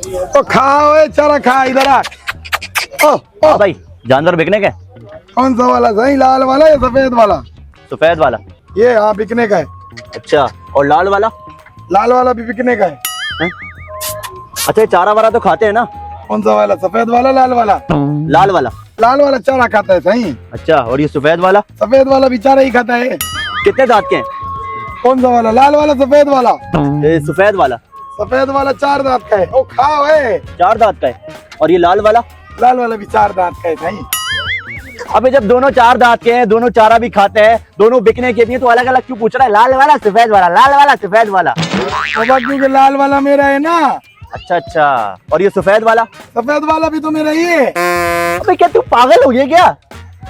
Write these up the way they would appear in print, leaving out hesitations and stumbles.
तो खाओ चारा खा इधर आ। ओ भाई जानवर बिकने का? कौन सा वाला सही, लाल वाला या सफेद वाला? सफेद वाला। ये हाँ बिकने का है। अच्छा, और लाल वाला? लाल वाला भी बिकने का है। अच्छा, चारा वारा तो खाते हैं ना? कौन सा वाला, सफेद वाला लाल वाला? लाल वाला। लाल वाला चारा खाता है सही। अच्छा, और ये सफेद वाला? सफेद वाला भी चारा ही खाता है। कितने दांत के हैं? कौन सा वाला, लाल वाला सफेद वाला? सफेद वाला। सफेद वाला 4 दांत का है। ओ खाओ है। 4 दांत का है। और ये लाल वाला? लाल वाला भी 4 दांत का है सही। अबे जब दोनों 4 दांत के हैं, दोनों चारा भी खाते हैं, दोनों बिकने के लिए, तो अलग अलग क्यों पूछ रहा है? लाल वाला सफेद वाला, लाल वाला सफेद वाला। क्योंकि लाल वाला मेरा है ना। अच्छा अच्छा, और ये सफेद वाला? सफेद वाला भी तो मेरा ही है। अबे क्या तू पागल हो गया क्या?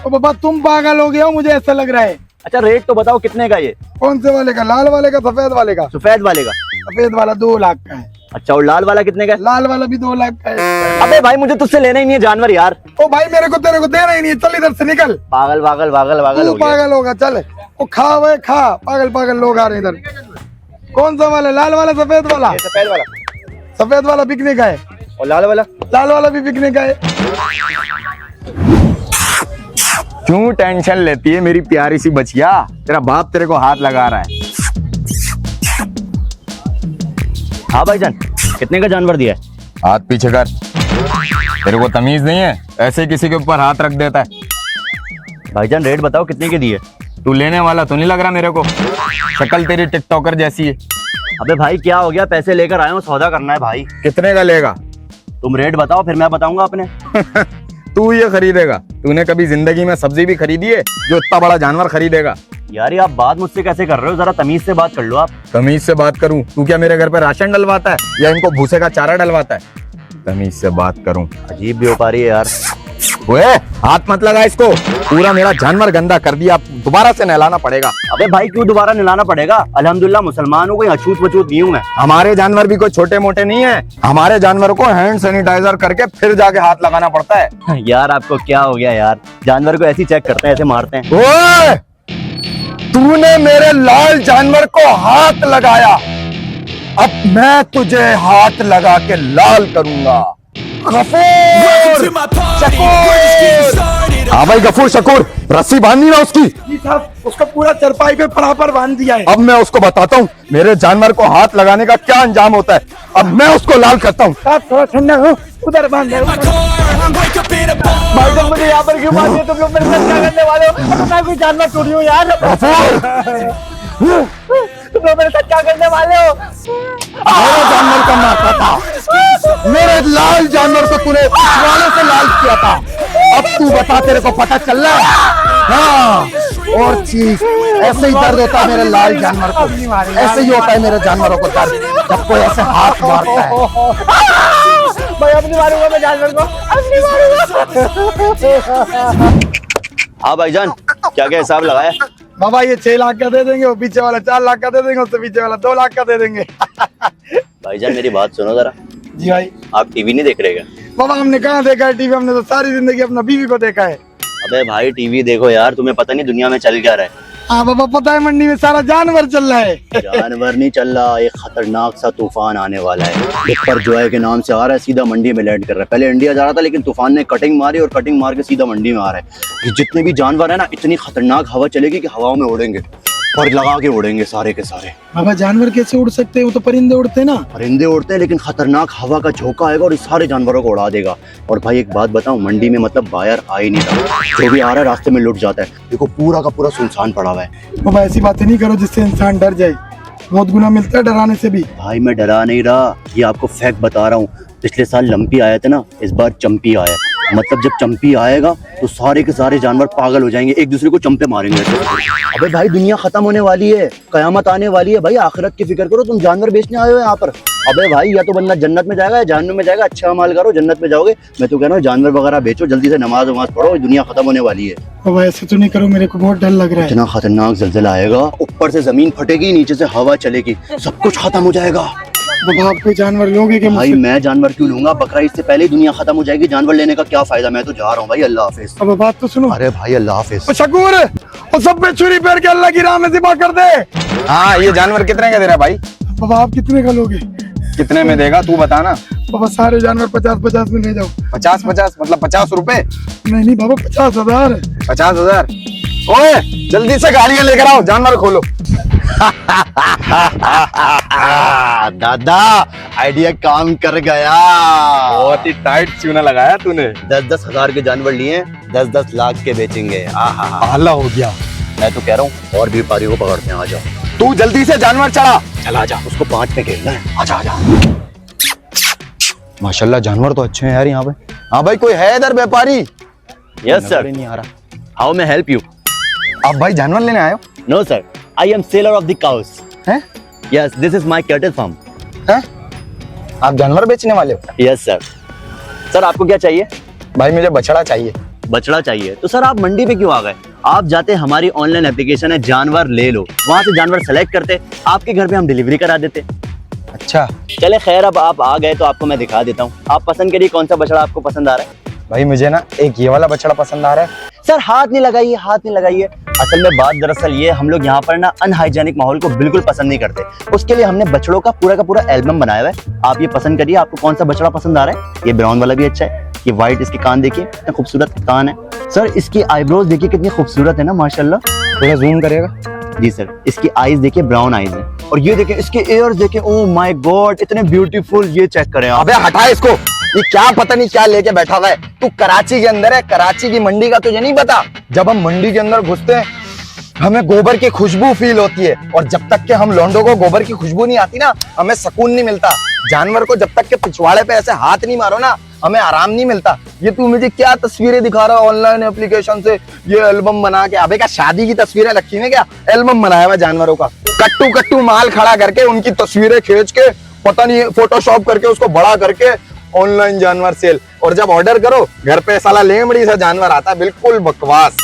ओ बाबा तुम पागल हो गए हो, मुझे ऐसा लग रहा है। अच्छा, रेट तो बताओ कितने का ये? कौन से वाले का, लाल वाले का सफेद वाले का? सफेद वाले का। सफेद वाला 2 लाख का है। अच्छा, और लाल वाला कितने का? लाल वाला भी 2 लाख का है। अबे भाई मुझे तुझसे लेना ही नहीं है जानवर यार। ओ भाई मेरे को तेरे को देना ही नहीं है, चल इधर से निकल। पागल पागल पागल पागल तू हो गया। पागल होगा, चल। ओ खा वे खा, पागल पागल लोग आ रहे इधर। कौन सा वाला, लाल वाला सफेद वाला? सफेद वाला। सफेद वाला बिकने का है। और लाल वाला? लाल वाला भी बिकने का है। क्यों टेंशन लेती है मेरी प्यारी सी बचिया? तेरा बाप तेरे को हाथ लगा रहा है। हाँ भाईजान, कितने का जानवर दिया है? हाथ पीछे कर, तेरे को तमीज नहीं है? ऐसे किसी के ऊपर हाथ रख देता है। भाईजान रेट बताओ कितने के दिए? तू लेने वाला तो नहीं लग रहा मेरे को, शक्ल तेरी टिकटॉकर जैसी है। अबे भाई क्या हो गया, पैसे लेकर आए हो, सौदा करना है भाई। कितने का लेगा? तुम रेट बताओ फिर मैं बताऊंगा अपने। तू ये खरीदेगा? तूने कभी जिंदगी में सब्जी भी खरीदी है जो इतना बड़ा जानवर खरीदेगा? यार ये आप बात मुझसे कैसे कर रहे हो, जरा तमीज से बात कर लो आप। तमीज से बात करूं? तू क्या मेरे घर पे राशन डलवाता है या इनको भूसे का चारा डलवाता है? तमीज से बात करूं? अजीब भी हो पा रही है यार। ओए हाथ मत लगा इसको, पूरा मेरा जानवर गंदा कर दिया, दोबारा से नहलाना पड़ेगा। अबे भाई क्यों दोबारा नहलाना पड़ेगा? अल्हम्दुलिल्लाह मुसलमान हूँ, कोई अछूत वछूत नहीं हूँ मैं। हमारे जानवर भी कोई छोटे मोटे नहीं है, हमारे जानवर को हैंड सैनिटाइजर करके फिर जाके हाथ लगाना पड़ता है। यार आपको क्या हो गया यार, जानवर को ऐसे चेक करते हैं, ऐसे मारते हैं। ओए तूने मेरे लाल जानवर को हाथ लगाया, अब मैं तुझे हाथ लगा के लाल करूंगा। गफूर, शकूर। हाँ भाई गफूर शकूर, रस्सी बांधी ना उसकी। जी साहब, उसको पूरा चरपाई पे बराबर बांध दिया है। अब मैं उसको बताता हूँ मेरे जानवर को हाथ लगाने का क्या अंजाम होता है। अब मैं उसको लाल करता हूँ। साहब थोड़ा ठंडा हो, उधर बांध दे। भाई साहब मुझे यहाँ पर क्यों बांध दिया? तुम लोग मेरे साथ क्या करने वाले हो? मैं कोई जानवर चोरी हूँ यार। तुम लोग मेरे साथ क्या करने वाले हो? मेरे जानवर का मारता था, मेरे लाल जानवर को तूने वाले से लाल किया था। अब तू बता, तेरे को पता चल रहा है? हाँ, और चीज ऐसे ही दर्द होता है मेरे लाल जानवर को, ऐसे ही होता है मेरे जानवरों को दर्द जब कोई ऐसे हाथ मारता है। भाई अब नहीं मारूंगा मैं जानवर को, अब नहीं मारूंगा। हाँ भाईजान, क्या क्या हिसाब लगाया? बाबा ये 6 लाख का दे देंगे, वो पीछे वाला 4 लाख का दे देंगे, उससे पीछे वाला 2 लाख का दे देंगे। भाईजान मेरी बात सुनो जरा। जी भाई। आप टीवी नहीं देख रहे क्या? बाबा हमने कहाँ देखा है टीवी, हमने तो सारी जिंदगी अपना बीवी को देखा है। अबे भाई टीवी देखो यार, तुम्हें पता नहीं दुनिया में चल क्या रहा है। हाँ बाबा पता है, मंडी में सारा जानवर चल रहा है। जानवर नहीं चल रहा, एक खतरनाक सा तूफान आने वाला है। बिपर जोए के नाम से आ रहा है, सीधा मंडी में लैंड कर रहा है। पहले इंडिया जा रहा था लेकिन तूफान ने कटिंग मारी और कटिंग मार के सीधा मंडी में आ रहा है। ये जितने भी जानवर है ना, इतनी खतरनाक हवा चलेगी कि हवाओं में उड़ेंगे, पर लगा के उड़ेंगे सारे के सारे। बाबा जानवर कैसे उड़ सकते हैं, वो तो परिंदे उड़ते हैं ना। परिंदे उड़ते हैं लेकिन खतरनाक हवा का झोंका आएगा और इस सारे जानवरों को उड़ा देगा। और भाई एक बात बताऊं, मंडी में मतलब बायर आ ही नहीं रहा, जो भी आ रहा है रास्ते में लुट जाता है। देखो पूरा का पूरा सुनसान पड़ा हुआ है। बाबा ऐसी बातें नहीं करो जिससे इंसान डर जाए, बहुत गुना मिलता है डराने से भी। भाई मैं डरा नहीं रहा, ये आपको फैक्ट बता रहा हूँ। पिछले साल लंपी आया था ना, इस बार चंपी आया। मतलब जब चंपी आएगा तो सारे के सारे जानवर पागल हो जाएंगे, एक दूसरे को चंपे मारेंगे। अबे भाई दुनिया खत्म होने वाली है, कयामत आने वाली है। भाई आखिरत की फिक्र करो, तुम जानवर बेचने आए हो यहाँ पर। अबे भाई या तो बंदा जन्नत में जाएगा या जहन्नुम में जाएगा। अच्छा अमाल करो, जन्नत में जाओगे। मैं तो कह रहा हूँ जानवर वगैरह बेचो, जल्दी से नमाज वमाज पढ़ो, दुनिया खत्म होने वाली है। बाबा ऐसे तो नहीं करो, मेरे को बहुत डर लग रहा है। इतना खतरनाक ज़लज़ला आएगा, ऊपर से जमीन फटेगी, नीचे से हवा चलेगी, सब कुछ खत्म हो जाएगा। बाबा आप कोई जानवर लोगे क्या? भाई मैं जानवर क्यों लूंगा, बकरा ईद से पहले ही दुनिया खत्म हो जाएगी, जानवर लेने का क्या फायदा। मैं तो जा रहा हूँ भाई, अल्लाह हाफिज। अब बात तो सुनो। अरे भाई अल्लाह हाफिज। शकूर, वो सब पे छुरी फेर के अल्लाह की राह में ज़िबा कर दे। हाँ ये जानवर कितने का दे रहा है भाई? बाबा आप कितने का लोगे? कितने में देगा तू बताना। बाबा सारे जानवर 50-50 में ले जाओ। 50-50 मतलब 50 रुपए? नहीं बाबा 50,000 है। 50,000। ओए जल्दी से गाड़ियां लेकर आओ, जानवर खोलो। दादा आइडिया काम कर गया। बहुत ही टाइट चूना लगाया तूने। 10-10 हजार के जानवर लिए, 10-10 लाख के बेचेंगे। आला हो गया। मैं तो कह रहा हूँ और भी व्यापारियों को पकड़ते हैं। आ जाओ तू जल्दी से जानवर चढ़ा। चला जा, उसको 5 में खेलना है। आजा आजा। माशाल्लाह जानवर तो अच्छे हैं यार यहाँ पे। हाँ भाई कोई है इधर व्यापारी? Yes sir. नहीं आ रहा। How may help you? आप भाई जानवर लेने आए हो? No sir, I am seller of the cows. हैं? Yes, this is my cattle farm. हैं? आप जानवर बेचने वाले हो? Yes sir. सर आपको क्या चाहिए? भाई मुझे बछड़ा चाहिए। बछड़ा चाहिए? तो सर आप मंडी पे क्यों आ गए? आप जाते हमारी ऑनलाइन एप्लीकेशन है जानवर ले लो, वहां से जानवर सेलेक्ट करते, आपके घर पे हम डिलीवरी करा देते। अच्छा चले खैर, अब आप आ गए तो आपको मैं दिखा देता हूँ। आप पसंद करिए कौन सा बछड़ा आपको पसंद आ रहा है। भाई मुझे ना एक ये वाला बछड़ा पसंद आ रहा है। सर हाथ नहीं लगाइए, हाथ नहीं लगाइए। असल में बात दरअसल ये, हम लोग यहाँ पर ना अनहाइजेनिक माहौल को बिल्कुल पसंद नहीं करते। उसके लिए हमने बछड़ों का पूरा एल्बम बनाया हुआ है। आप ये पसंद करिए, आपको कौन सा बछड़ा पसंद आ रहा है। ये ब्राउन वाला भी अच्छा है, ये व्हाइट, इसके कान देखिए कितने खूबसूरत कान है। सर इसकी आईब्रोज देखिए कितनी खूबसूरत है ना, माशाल्लाह। थोड़ा जूम करेगा? जी सर। इसकी आईज देखिए, ब्राउन आईज है। और ये देखिए इसके एयर्स देखिए, ओह माय गॉड इतने ब्यूटीफुल। ये चेक करें आप। अबे हटा इसको, ये क्या पता नहीं क्या लेके बैठा हुआ है। तू कराची के अंदर है, कराची की मंडी का तुझे नहीं पता? जब हम मंडी के अंदर घुसते हैं हमें गोबर की खुशबू फील होती है, और जब तक के हम लौंडों को गोबर की खुशबू नहीं आती ना, हमें सुकून नहीं मिलता। जानवर को जब तक के पिछवाड़े पे ऐसे हाथ नहीं मारो ना, हमें आराम नहीं मिलता। ये तू मुझे क्या तस्वीरें दिखा रहा है ऑनलाइन एप्लीकेशन से, ये एल्बम बना के? अबे क्या शादी की तस्वीरें रखी है क्या? एल्बम बनाया हुआ जानवरों का, कट्टू कट्टू माल खड़ा करके उनकी तस्वीरें खींच के, पता नहीं फोटोशॉप करके उसको बड़ा करके ऑनलाइन जानवर सेल। और जब ऑर्डर करो घर पे साला लेमड़ी सा जानवर आता है, बिल्कुल बकवास।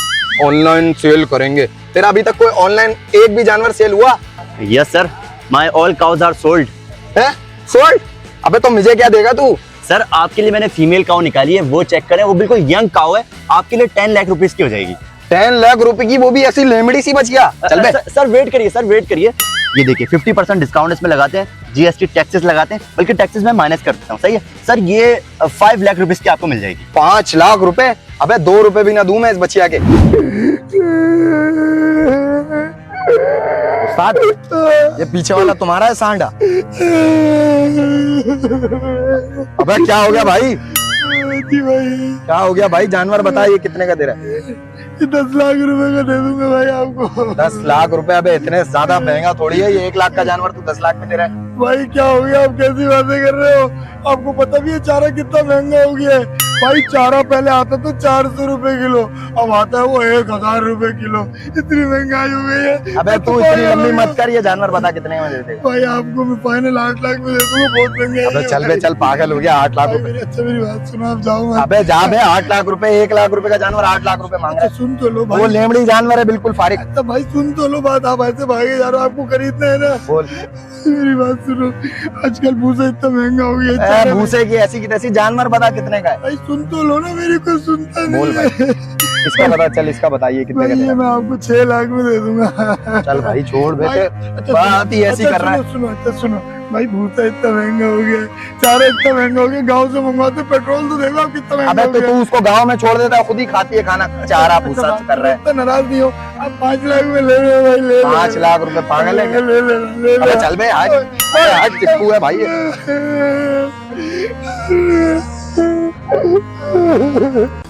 ऑनलाइन सेल करेंगे? तेरा अभी तक कोई ऑनलाइन एक भी जानवर सेल हुआ? Yes sir, my all cows are sold. है सोल्ड? अबे तो मुझे क्या देगा तू? सर आपके लिए मैंने फीमेल काउ निकाली है, वो चेक करें। वो बिल्कुल यंग काउ है, आपके लिए 10 लाख रुपीस की हो जाएगी। 10 लाख रुपए की, वो भी ऐसी लेमड़ी सी बच गया? चल बे। सर वेट करिए, सर वेट करिए। ये देखिए 50% डिस्काउंट इसमें लगाते हैं, जीएसटी टैक्सेस लगाते हैं, बल्कि टैक्सेस में माइनस कर देता हूँ। सही है सर, ये 5 लाख रुपीस की आपको मिल जाएगी। 5 लाख रुपए? अबे 2 रुपए भी ना दूं मैं इस बचिया के। उस्ताद ये पीछे वाला तुम्हारा है सांडा? अबे क्या हो गया भाई? जी भाई क्या हो गया भाई? जानवर बता ये कितने का दे रहा है? 10 लाख रुपए का दे दूंगा भाई आपको। 10 लाख रुपए? अबे इतने ज्यादा महंगा थोड़ी है, ये 1 लाख का जानवर तू 10 लाख में दे रहा है? भाई क्या हो गया, आप कैसी बातें कर रहे हो? आपको पता भी है चारा कितना महंगा हो गया है? भाई चारा पहले आता तो 400 रुपए किलो, अब आता है वो 1000 रुपए किलो। इतनी महंगाई हो गई है। अबे तू इतनी लंबी मत कर, ये जानवर बता कितने में दे देगा? भाई आपको मैं फाइनल 8 लाख में दे दूंगा, बहुत महंगा है। अबे चल बे चल, पागल हो गया? 8 लाख रुपए? मेरी बात सुनो, आप जाओ मत। अबे जा बे, 8 लाख रुपए, 1 लाख रुपए का जानवर 8 लाख रुपए मांग रहा है। सुन तो लो वो भाई, लेमड़ी जानवर है, बिल्कुल फारिग। तो भाई सुन तो लो बात, आप ऐसे भागे जा रहे हो, आपको खरीदना है ना। बोल। मेरी बात सुनो, आजकल भूसा इतना महंगा हो गया है, ए, चारा भूसे की ऐसी की तैसी, जानवर बता कितने का है? भाई सुन तो लो ना, मेरी को सुनता नहीं बोल भाई। है। इसका बता, चल इसका बताइए कितने भाई का ये देगा? मैं आपको 6 लाख में दे दूंगा। चल भाई छोड़ बेटे, अच्छा, बात ही ऐसी कर रहा है। सुनो अच्छा सुनो भाई, भूसा इतना महंगा हो गया है, चारा इतना महंगा हो गया, गांव से मंगवाते, पेट्रोल तो देखो आप कितना महंगा अबे हो तो गया तू उसको गांव में छोड़ देता है, खुद ही खाती है खाना, चारा भूसा कर रहा है। इतना नाराज नहीं हो आप, 5 लाख में ले लो भाई, ले लो। 5 लाख रुपए? पागल है क्या? ले अबे चल बे, आज टिक्कू है भाई ये। ले